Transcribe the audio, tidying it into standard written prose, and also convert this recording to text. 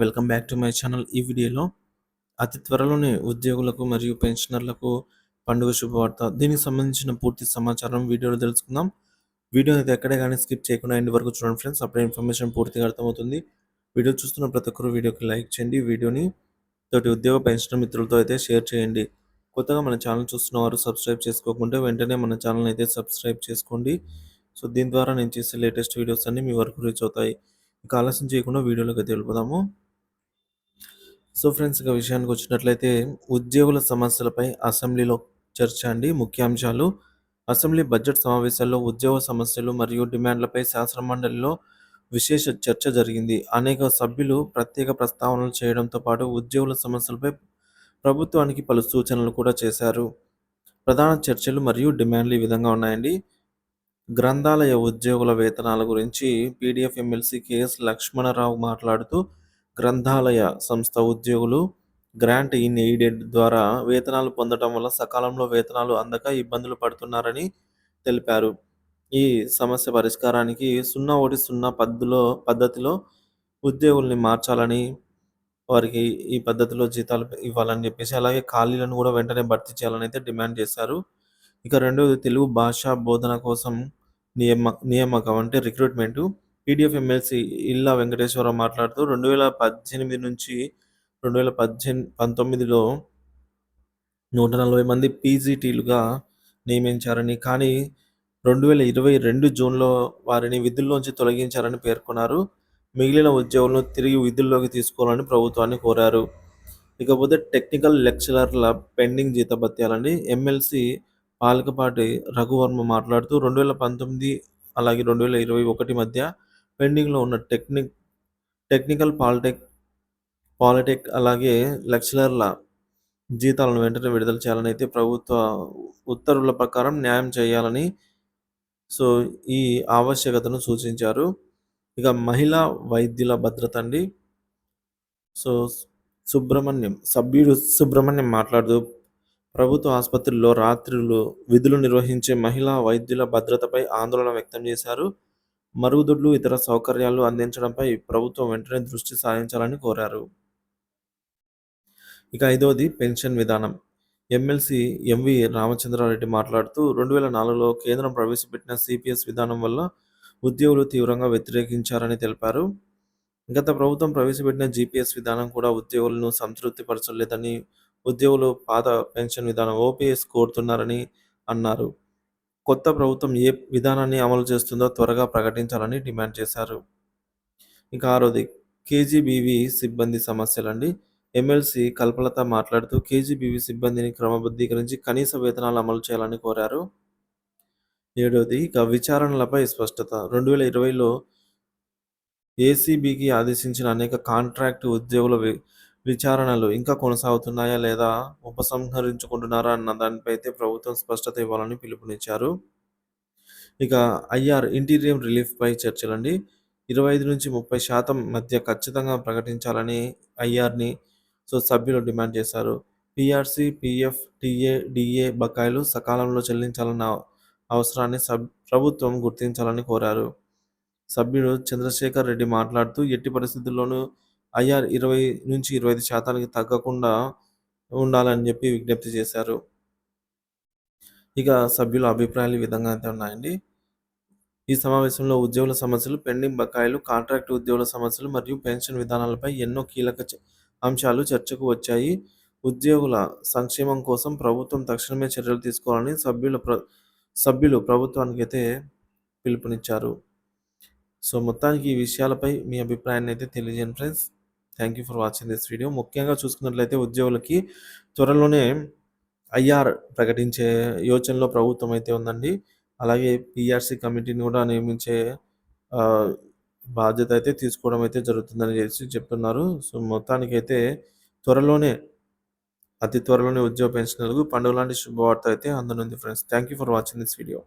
Welcome back to my channel. ఈ వీడియోలో అతి త్వరలోనే ఉద్యోగులకు మరియు పెన్షనర్లకు పండుగ శుభవార్త. దీనికి సంబంధించిన పూర్తి సమాచారం వీడియోలో తెలుసుకుందాం. వీడియో అయితే ఎక్కడే కానీ స్కిప్ చేయకుండా ఎండ్ వరకు చూడండి ఫ్రెండ్స్. అప్పుడే ఇన్ఫర్మేషన్ పూర్తిగా అర్థమవుతుంది. వీడియో చూస్తున్న ప్రతి ఒక్కరు వీడియోకి లైక్ చేయండి. వీడియోని తోటి ఉద్యోగ పెన్షనర్ మిత్రులతో అయితే షేర్ చేయండి. కొత్తగా మన ఛానల్ చూస్తున్న వారు సబ్స్క్రైబ్ చేసుకోకుంటే వెంటనే మన ఛానల్ అయితే సబ్స్క్రైబ్ చేసుకోండి. సో దీని ద్వారా నేను చేసే లేటెస్ట్ వీడియోస్ అన్నీ మీ వరకు రీచ్ అవుతాయి. ఇక ఆలస్యం చేయకుండా వీడియోలోకి వెళ్ళిపోదాము. సో ఫ్రెండ్స్, ఇక విషయానికి వచ్చినట్లయితే ఉద్యోగుల సమస్యలపై అసెంబ్లీలో చర్చ అండి. ముఖ్యాంశాలు: అసెంబ్లీ బడ్జెట్ సమావేశాల్లో ఉద్యోగ సమస్యలు మరియు డిమాండ్లపై శాసనమండలిలో విశేష చర్చ జరిగింది. అనేక సభ్యులు ప్రత్యేక ప్రస్తావనలు చేయడంతో పాటు ఉద్యోగుల సమస్యలపై ప్రభుత్వానికి పలు సూచనలు కూడా చేశారు. ప్రధాన చర్చలు మరియు డిమాండ్లు ఈ విధంగా ఉన్నాయండి. గ్రంథాలయ ఉద్యోగుల వేతనాల గురించి పీడీఎఫ్ ఎమ్మెల్సీ కేఎస్ లక్ష్మణరావు మాట్లాడుతూ, గ్రంథాలయ సంస్థ ఉద్యోగులు గ్రాంట్ ఇన్ ఎయిడెడ్ ద్వారా వేతనాలు పొందడం వల్ల సకాలంలో వేతనాలు అందక ఇబ్బందులు పడుతున్నారని తెలిపారు. ఈ సమస్య పరిష్కారానికి 0-1-0 పద్ధతిలో ఉద్యోగుల్ని మార్చాలని, వారికి ఈ పద్ధతిలో జీతాలు ఇవ్వాలని చెప్పేసి, అలాగే ఖాళీలను కూడా వెంటనే భర్తీ చేయాలని అయితే డిమాండ్ చేశారు. ఇక రెండవది తెలుగు భాషా బోధన కోసం నియామకం అంటే రిక్రూట్మెంటు. పీడీఎఫ్ ఎమ్మెల్సీ ఇల్లా వెంకటేశ్వరరావు మాట్లాడుతూ 2018 నుంచి 2019లో 140 మంది పీజీటీలుగా నియమించారని, కానీ 2022 జూన్లో వారిని విధుల్లోంచి తొలగించారని పేర్కొన్నారు. మిగిలిన ఉద్యోగులను తిరిగి విధుల్లోకి తీసుకోవాలని ప్రభుత్వాన్ని కోరారు. ఇకపోతే technical లెక్చరర్ల pending జీతభత్యాలండి. MLC Palakapati Raghu Varma మాట్లాడుతూ 2019 అలాగే 2021 మధ్య పెండింగ్లో ఉన్న టెక్నికల్ పాలిటెక్ అలాగే లెక్చరర్ల జీతాలను వెంటనే విడుదల చేయాలని అయితే ప్రభుత్వ ఉత్తర్వుల ప్రకారం న్యాయం చేయాలని ఈ ఆవశ్యకతను సూచించారు. ఇక మహిళా వైద్యుల భద్రత అండి. సభ్యుడు సుబ్రహ్మణ్యం మాట్లాడుతూ ప్రభుత్వ ఆసుపత్రుల్లో రాత్రులు విధులు నిర్వహించే మహిళా వైద్యుల భద్రతపై ఆందోళన వ్యక్తం చేశారు. మరుగుదొడ్లు, ఇతర సౌకర్యాలు అందించడంపై ప్రభుత్వం వెంటనే దృష్టి సారించాలని కోరారు. ఇక ఐదవది పెన్షన్ విధానం. ఎమ్మెల్సీ ఎంవి రామచంద్రారెడ్డి మాట్లాడుతూ 2004లో కేంద్రం ప్రవేశపెట్టిన సిపిఎస్ విధానం వల్ల ఉద్యోగులు తీవ్రంగా వ్యతిరేకించారని తెలిపారు. గత ప్రభుత్వం ప్రవేశపెట్టిన జీపీఎస్ విధానం కూడా ఉద్యోగులను సంతృప్తి పరచలేదని, ఉద్యోగులు పాత పెన్షన్ విధానం ఓపీఎస్ కోరుతున్నారని అన్నారు. కొత్త ప్రభుత్వం ఏ విధానాన్ని అమలు చేస్తుందో త్వరగా ప్రకటించాలని డిమాండ్ చేశారు. ఇక ఆరోది కేజీబీవీ సిబ్బంది సమస్యలండి. ఎమ్మెల్సీ కల్పలత మాట్లాడుతూ కేజీబీవీ సిబ్బందిని క్రమబద్ధీకరించి కనీస వేతనాలు అమలు చేయాలని కోరారు. ఏడవది ఇక విచారణలపై స్పష్టత. 2020లో ఏసీబీకి ఆదేశించిన అనేక కాంట్రాక్టు ఉద్యోగుల విచారణలు ఇంకా కొనసాగుతున్నాయా లేదా ఉపసంహరించుకుంటున్నారా అన్న దానిపై అయితే ప్రభుత్వం స్పష్టత ఇవ్వాలని పిలుపునిచ్చారు. ఇక ఐఆర్ ఇంటీరియం రిలీఫ్పై చర్చలండి. 25-30% మధ్య ఖచ్చితంగా ప్రకటించాలని ఐఆర్ని సభ్యులు డిమాండ్ చేశారు. పీఆర్సీ, పీఎఫ్, టీఏ, డిఏ బకాయిలు సకాలంలో చెల్లించాలన్న అవసరాన్ని ప్రభుత్వం గుర్తించాలని కోరారు. సభ్యుడు చంద్రశేఖర్ రెడ్డి మాట్లాడుతూ ఎట్టి పరిస్థితుల్లోనూ ఐఆర్ 20-25% తగ్గకుండా ఉండాలని చెప్పి విజ్ఞప్తి చేశారు. ఇక సభ్యుల అభిప్రాయాలు ఈ విధంగా అయితే ఉన్నాయండి. ఈ సమావేశంలో ఉద్యోగుల సమస్యలు, పెండింగ్ బకాయిలు, కాంట్రాక్ట్ ఉద్యోగుల సమస్యలు మరియు పెన్షన్ విధానాలపై ఎన్నో కీలక అంశాలు చర్చకు వచ్చాయి. ఉద్యోగుల సంక్షేమం కోసం ప్రభుత్వం తక్షణమే చర్యలు తీసుకోవాలని సభ్యులు ప్రభుత్వానికి అయితే పిలుపునిచ్చారు. మొత్తానికి ఈ విషయాలపై మీ అభిప్రాయాన్ని అయితే తెలియజేయండి friends. Thank you for watching this video. ముఖ్యంగా చూసుకున్నట్లయితే ఉద్యోగులకి త్వరలోనే ఐఆర్ ప్రకటించే యోచనలో ప్రభుత్వం అయితే ఉందండి. అలాగే పీఆర్సీ కమిటీని కూడా నియమించే బాధ్యత అయితే తీసుకోవడం అయితే జరుగుతుందని చెప్తున్నారు. మొత్తానికైతే అతి త్వరలోనే ఉద్యోగ పెన్షనర్లకు పండుగ లాంటి శుభవార్త అయితే అందనుంది friends. Thank you for watching this video.